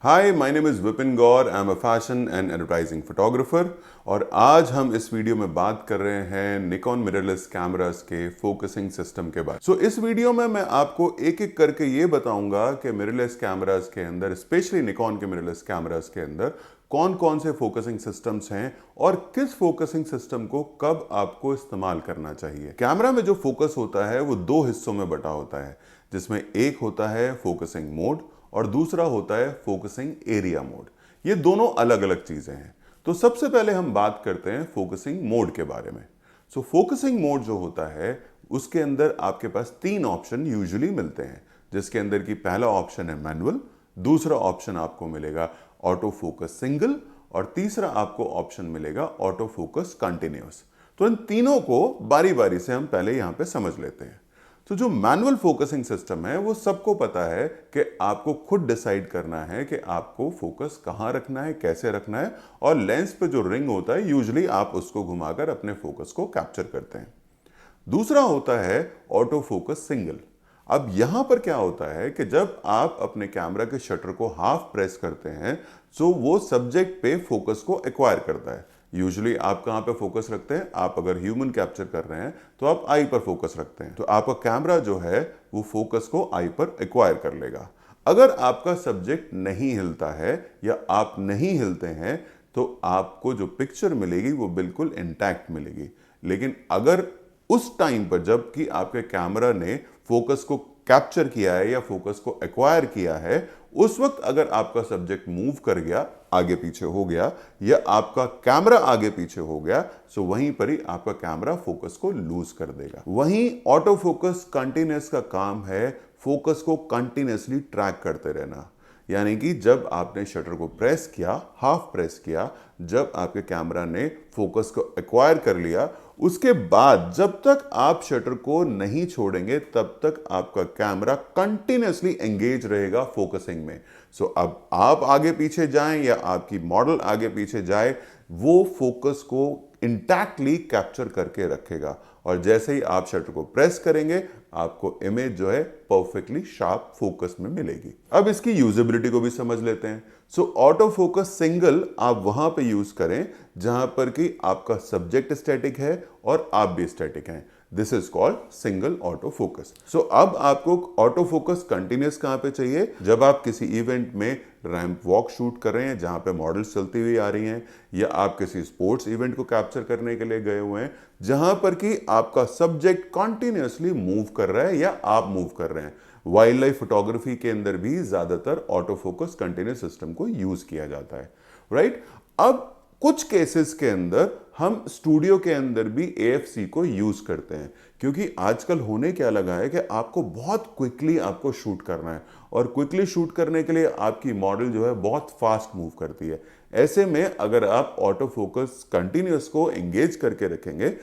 Hi, my name is Vipin Gaur. I am a fashion and advertising photographer और आज हम इस वीडियो में बात कर रहे हैं निकॉन मिररलेस कैमरास के फोकसिंग सिस्टम के बारे में। इस वीडियो में मैं आपको एक एक करके ये बताऊंगा कि मिररलेस कैमरास के अंदर, स्पेशली निकॉन के मिररलेस कैमरास के अंदर कौन कौन से फोकसिंग सिस्टम्स हैं और किस फोकसिंग सिस्टम को कब आपको इस्तेमाल करना चाहिए। कैमरा में जो फोकस होता है वो दो हिस्सों में बटा होता है, जिसमें एक होता है फोकसिंग मोड और दूसरा होता है फोकसिंग एरिया मोड। ये दोनों अलग अलग चीजें हैं। तो सबसे पहले हम बात करते हैं फोकसिंग मोड के बारे में। फोकसिंग मोड जो होता है उसके अंदर आपके पास तीन ऑप्शन यूजुअली मिलते हैं, जिसके अंदर की पहला ऑप्शन है मैनुअल, दूसरा ऑप्शन आपको मिलेगा ऑटो फोकस सिंगल और तीसरा आपको ऑप्शन मिलेगा ऑटो फोकस कंटिन्यूअस। तो इन तीनों को बारी बारी से हम पहले यहां पे समझ लेते हैं। तो जो मैनुअल फोकसिंग सिस्टम है वो सबको पता है कि आपको खुद डिसाइड करना है कि आपको फोकस कहां रखना है, कैसे रखना है, और लेंस पे जो रिंग होता है यूजुअली आप उसको घुमाकर अपने फोकस को कैप्चर करते हैं। दूसरा होता है ऑटो फोकस सिंगल। अब यहां पर क्या होता है कि जब आप अपने कैमरा के शटर को हाफ प्रेस करते हैं तो वो सब्जेक्ट पे फोकस को एक्वायर करता है। यूजुअली आप कहां पे फोकस रखते हैं? आप अगर ह्यूमन कैप्चर कर रहे हैं तो आप आई पर फोकस रखते हैं, तो आपका कैमरा जो है वो फोकस को आई पर एक्वायर कर लेगा। अगर आपका सब्जेक्ट नहीं हिलता है या आप नहीं हिलते हैं तो आपको जो पिक्चर मिलेगी वो बिल्कुल इंटैक्ट मिलेगी। लेकिन अगर उस टाइम पर जबकि आपके कैमरा ने फोकस को कैप्चर किया है या फोकस को एक्वायर किया है, उस वक्त अगर आपका सब्जेक्ट मूव कर गया, आगे पीछे हो गया, या आपका कैमरा आगे पीछे हो गया, तो वहीं पर ही आपका कैमरा फोकस को लूज कर देगा। वहीं ऑटो फोकस कंटिन्यूअस का काम है फोकस को कंटिन्यूअसली ट्रैक करते रहना। यानी कि जब आपने शटर को प्रेस किया, हाफ प्रेस किया, जब आपके कैमरा ने फोकस को एक्वायर कर लिया, उसके बाद जब तक आप शटर को नहीं छोड़ेंगे तब तक आपका कैमरा कंटिन्यूअसली एंगेज रहेगा फोकसिंग में। अब आप आगे पीछे जाएं या आपकी मॉडल आगे पीछे जाए, वो फोकस को इंटैक्टली कैप्चर करके रखेगा और जैसे ही आप शटर को प्रेस करेंगे आपको इमेज जो है परफेक्टली शार्प फोकस में मिलेगी। अब इसकी यूजेबिलिटी को भी समझ लेते हैं। ऑटो फोकस सिंगल आप वहां पे यूज करें जहां पर कि आपका सब्जेक्ट स्टैटिक है और आप भी स्टैटिक हैं। This is called single auto focus. अब आपको ऑटो फोकस कंटिन्यूअस कहां पे चाहिए? जब आप किसी इवेंट में रैंप वॉक शूट कर रहे हैं जहां पे मॉडल्स चलती हुई आ रही हैं, या आप किसी स्पोर्ट्स इवेंट को कैप्चर करने के लिए गए हुए हैं जहां पर कि आपका सब्जेक्ट कंटिन्यूअसली मूव कर रहा है या आप मूव कर रहे हैं। वाइल्ड लाइफ फोटोग्राफी के अंदर भी ज्यादातर ऑटो फोकस कंटिन्यूअस सिस्टम को यूज किया जाता है, राइट? अब कुछ केसेस के अंदर हम स्टूडियो के अंदर भी AFC को यूज करते हैं, क्योंकि आजकल होने क्या लगा है कि आपको बहुत क्विकली आपको शूट करना है और क्विकली शूट करने के लिए आपकी मॉडल जो है बहुत फास्ट मूव करती है। ऐसे में अगर आप ऑटो फोकस कंटिन्यूअस को एंगेज करके रखेंगे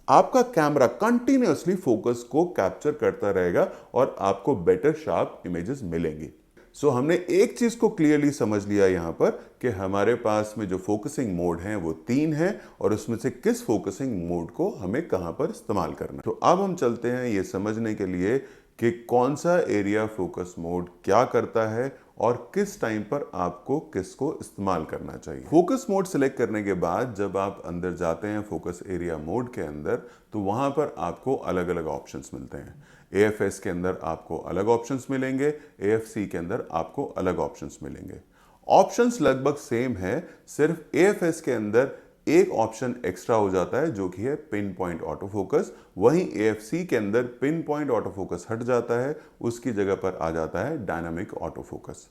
आपका कैमरा कंटिन्यूअसली फोकस को कैप्चर करता रहेगा और आपको बेटर शार्प इमेजेस मिलेंगी। हमने एक चीज को क्लियरली समझ लिया यहां पर कि हमारे पास में जो फोकसिंग मोड हैं वो तीन हैं और उसमें से किस फोकसिंग मोड को हमें कहां पर इस्तेमाल करना है। अब हम चलते हैं ये समझने के लिए कि कौन सा एरिया फोकस मोड क्या करता है और किस टाइम पर आपको किसको इस्तेमाल करना चाहिए। फोकस मोड सिलेक्ट करने के बाद जब आप अंदर जाते हैं फोकस एरिया मोड के अंदर, तो वहां पर आपको अलग अलग ऑप्शंस मिलते हैं। AFS के अंदर आपको अलग ऑप्शंस मिलेंगे, AFC के अंदर आपको अलग ऑप्शंस मिलेंगे। ऑप्शंस लगभग सेम है, सिर्फ AFS के अंदर एक ऑप्शन एक्स्ट्रा हो जाता है जो कि है पिन पॉइंट ऑटो फोकस। वहीं AFC के अंदर पिन पॉइंट ऑटो फोकस हट जाता है, उसकी जगह पर आ जाता है डायनामिक ऑटो फोकस।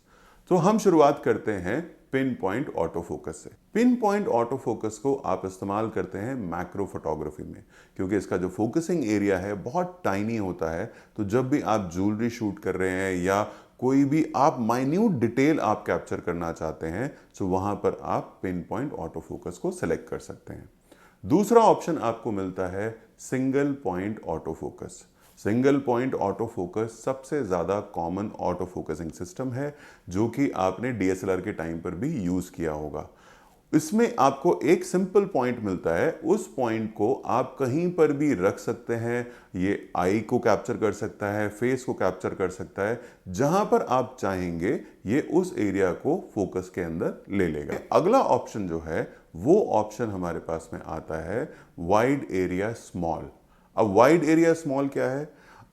हम शुरुआत करते हैं पिन पॉइंट ऑटो फोकस से। पिन पॉइंट ऑटो फोकस को आप इस्तेमाल करते हैं मैक्रो फोटोग्राफी में, क्योंकि इसका जो फोकसिंग एरिया है बहुत टाइनी होता है। तो जब भी आप ज्वेलरी शूट कर रहे हैं या कोई भी आप माइन्यूट डिटेल आप कैप्चर करना चाहते हैं, तो वहां पर आप पिन पॉइंट ऑटो फोकस को सिलेक्ट कर सकते हैं। दूसरा ऑप्शन आपको मिलता है single point auto focus. Single point auto focus सबसे ज़्यादा कॉमन ऑटो फोकसिंग सिस्टम है जो कि आपने DSLR के टाइम पर भी यूज़ किया होगा। इसमें आपको एक सिंपल पॉइंट मिलता है, उस पॉइंट को आप कहीं पर भी रख सकते हैं। ये आई को कैप्चर कर सकता है, फेस को कैप्चर कर सकता है, जहां पर आप चाहेंगे ये उस एरिया को फोकस के अंदर ले लेगा। अगला ऑप्शन जो है वो ऑप्शन हमारे पास में आता है वाइड एरिया स्मॉल। अब वाइड एरिया स्मॉल क्या है?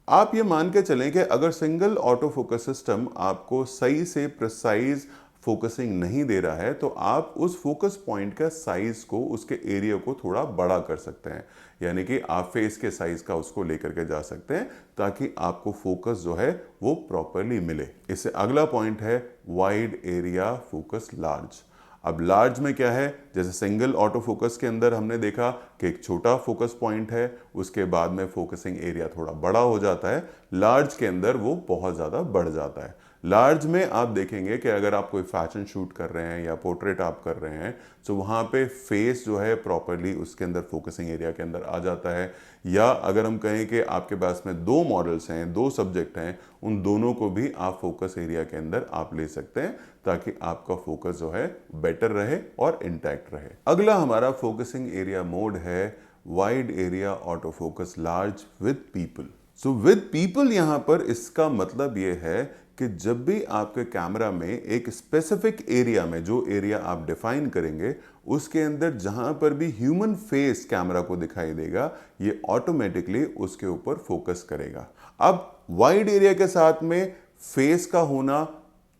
आप ये मान के चलें कि अगर सिंगल ऑटो फोकस सिस्टम आपको सही से प्रिसाइज फोकसिंग नहीं दे रहा है तो आप उस फोकस पॉइंट का साइज को, उसके एरिया को थोड़ा बड़ा कर सकते हैं। यानी कि आप फेस के साइज का उसको लेकर के जा सकते हैं ताकि आपको फोकस जो है वो प्रॉपरली मिले। इससे अगला पॉइंट है वाइड एरिया फोकस लार्ज। अब लार्ज में क्या है? जैसे सिंगल ऑटो फोकस के अंदर हमने देखा कि एक छोटा फोकस पॉइंट है, उसके बाद में फोकसिंग एरिया थोड़ा बड़ा हो जाता है। लार्ज के अंदर वो बहुत ज़्यादा बढ़ जाता है। लार्ज में आप देखेंगे कि अगर आप कोई फैशन शूट कर रहे हैं या पोर्ट्रेट आप कर रहे हैं तो वहाँ पे फेस जो है प्रॉपरली उसके अंदर फोकसिंग एरिया के अंदर आ जाता है। या अगर हम कहें कि आपके पास में दो मॉडल्स हैं, दो सब्जेक्ट हैं, उन दोनों को भी आप फोकस एरिया के अंदर आप ले सकते हैं ताकि आपका फोकस जो है बेटर रहे और इंटैक्ट रहे। अगला हमारा फोकसिंग एरिया मोड है wide area auto focus large with people. So with people यहां पर इसका मतलब यह है कि जब भी आपके कैमरा में एक स्पेसिफिक एरिया में, जो एरिया आप डिफाइन करेंगे, उसके अंदर जहां पर भी ह्यूमन फेस कैमरा को दिखाई देगा, ये ऑटोमेटिकली उसके ऊपर फोकस करेगा। अब वाइड एरिया के साथ में फेस का होना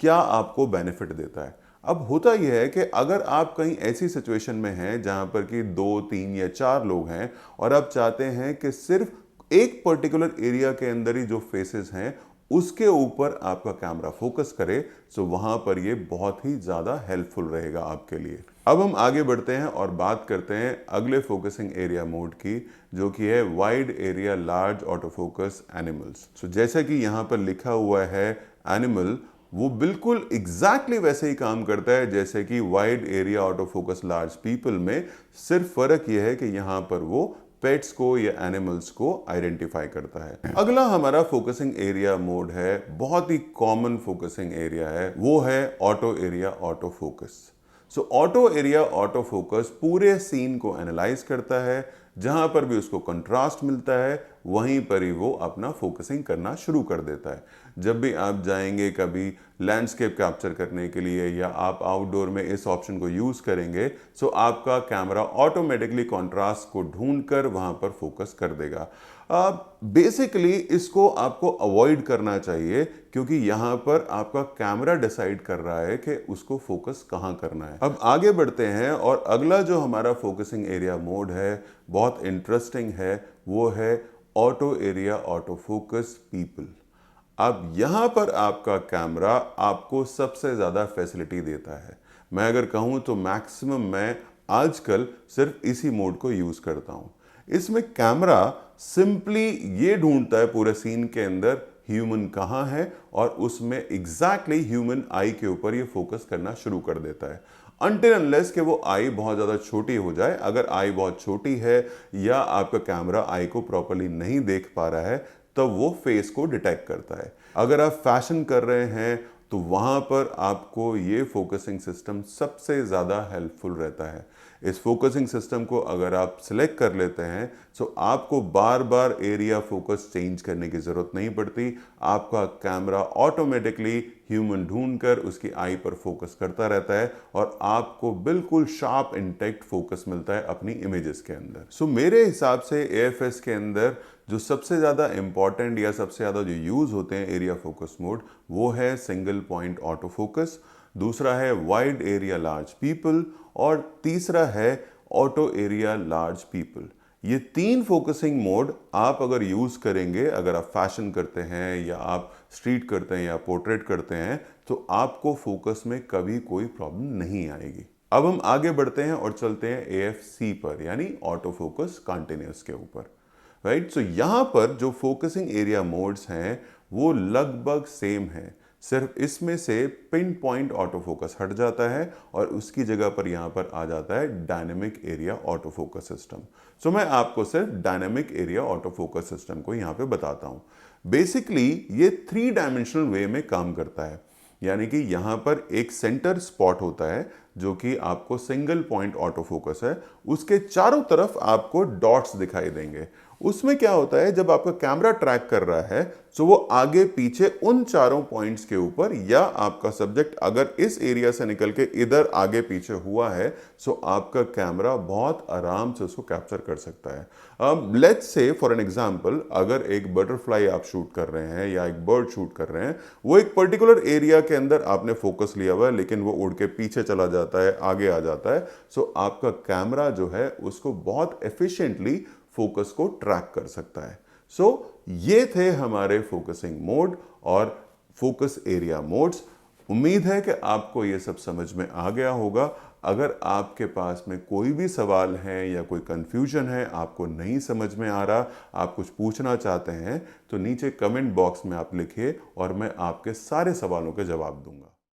क्या आपको बेनिफिट देता है? अब होता यह है कि अगर आप कहीं ऐसी सिचुएशन में हैं जहां पर कि 2, 3 या 4 लोग हैं और आप चाहते हैं कि सिर्फ एक पर्टिकुलर एरिया के अंदर ही जो फेसेस हैं उसके ऊपर आपका कैमरा फोकस करे, तो वहां पर ये बहुत ही ज्यादा हेल्पफुल रहेगा आपके लिए। अब हम आगे बढ़ते हैं और बात करते हैं अगले फोकसिंग एरिया मोड की, जो कि है wide area large auto focus animals. तो जैसा कि यहां पर लिखा हुआ है एनिमल, वो बिल्कुल एग्जैक्टली वैसे ही काम करता है जैसे कि wide area auto focus large people में। सिर्फ फर्क यह है कि यहां पर वो पेट्स को या एनिमल्स को आइडेंटिफाई करता है। अगला हमारा फोकसिंग एरिया मोड है, बहुत ही कॉमन फोकसिंग एरिया है, वो है ऑटो एरिया ऑटो फोकस। सो ऑटो एरिया ऑटो फोकस पूरे सीन को एनालाइज करता है, जहां पर भी उसको कंट्रास्ट मिलता है वहीं पर ही वो अपना फोकसिंग करना शुरू कर देता है। जब भी आप जाएंगे कभी लैंडस्केप कैप्चर करने के लिए या आप आउटडोर में इस ऑप्शन को यूज करेंगे, सो आपका कैमरा ऑटोमेटिकली कंट्रास्ट को ढूंढकर वहां पर फोकस कर देगा। बेसिकली इसको आपको अवॉइड करना चाहिए क्योंकि यहां पर आपका कैमरा डिसाइड कर रहा है कि उसको फोकस कहां करना है। अब आगे बढ़ते हैं और अगला जो हमारा फोकसिंग एरिया मोड है बहुत इंटरेस्टिंग है, वो है auto area auto focus people. अब यहां पर आपका कैमरा आपको सबसे ज्यादा फैसिलिटी देता है। मैं अगर कहूं तो मैक्सिमम मैं आजकल सिर्फ इसी मोड को यूज करता हूं। इसमें कैमरा सिंपली ये ढूंढता है पूरे सीन के अंदर ह्यूमन कहां है और उसमें एग्जैक्टली ह्यूमन आई के ऊपर ये फोकस करना शुरू कर देता है, अनटिल अनलेस कि वो आई बहुत ज़्यादा छोटी हो जाए। अगर आई बहुत छोटी है या आपका कैमरा आई को प्रॉपरली नहीं देख पा रहा है तब वो फेस को डिटेक्ट करता है। अगर आप फैशन कर रहे हैं तो वहाँ पर आपको ये फोकसिंग सिस्टम सबसे ज़्यादा हेल्पफुल रहता है। इस फोकसिंग सिस्टम को अगर आप सिलेक्ट कर लेते हैं तो आपको बार बार एरिया फोकस चेंज करने की ज़रूरत नहीं पड़ती। आपका कैमरा ऑटोमेटिकली ह्यूमन ढूंढकर उसकी आई पर फोकस करता रहता है और आपको बिल्कुल शार्प इंटैक्ट फोकस मिलता है अपनी इमेजेस के अंदर। सो मेरे हिसाब से AFS के अंदर जो सबसे ज़्यादा इंपॉर्टेंट या सबसे ज़्यादा जो यूज़ होते हैं एरिया फोकस मोड, वो है सिंगल पॉइंट ऑटो फोकस, दूसरा है वाइड एरिया लार्ज पीपल और तीसरा है ऑटो एरिया लार्ज पीपल। ये 3 फोकसिंग मोड आप अगर यूज़ करेंगे, अगर आप फैशन करते हैं या आप स्ट्रीट करते हैं या पोर्ट्रेट करते हैं, तो आपको फोकस में कभी कोई प्रॉब्लम नहीं आएगी। अब हम आगे बढ़ते हैं और चलते हैं AFC पर, यानी ऑटो फोकस कंटिन्यूअस के ऊपर। राइट, सो यहां पर जो फोकसिंग एरिया मोड्स हैं वो लगभग सेम है, सिर्फ इसमें से पिन पॉइंट ऑटो फोकस हट जाता है और उसकी जगह पर यहां पर आ जाता है dynamic area auto focus system. So मैं आपको सिर्फ dynamic area auto focus system को यहां पे बताता हूं। बेसिकली ये 3 डायमेंशनल वे में काम करता है। यानी कि यहाँ पर एक सेंटर स्पॉट होता है जो कि आपको सिंगल पॉइंट ऑटो फोकस है, उसके चारों तरफ आपको डॉट्स दिखाई देंगे। उसमें क्या होता है, जब आपका कैमरा ट्रैक कर रहा है तो वो आगे पीछे उन चारों पॉइंट्स के ऊपर, या आपका सब्जेक्ट अगर इस एरिया से निकल के इधर आगे पीछे हुआ है सो आपका कैमरा बहुत आराम से उसको कैप्चर कर सकता है। Let's say for an example, अगर एक बटरफ्लाई आप शूट कर रहे हैं या एक बर्ड शूट कर रहे हैं, वो एक पर्टिकुलर एरिया के अंदर आपने फोकस लिया हुआ है लेकिन वो उड़ के पीछे चला जाता है, आगे आ जाता है, सो आपका कैमरा जो है उसको बहुत एफिशिएंटली फोकस को ट्रैक कर सकता है। सो ये थे हमारे फोकसिंग मोड और फोकस एरिया मोड्स। उम्मीद है कि आपको ये सब समझ में आ गया होगा। अगर आपके पास में कोई भी सवाल है या कोई कंफ्यूजन है, आपको नहीं समझ में आ रहा, आप कुछ पूछना चाहते हैं, तो नीचे कमेंट बॉक्स में आप लिखिए और मैं आपके सारे सवालों के जवाब दूंगा।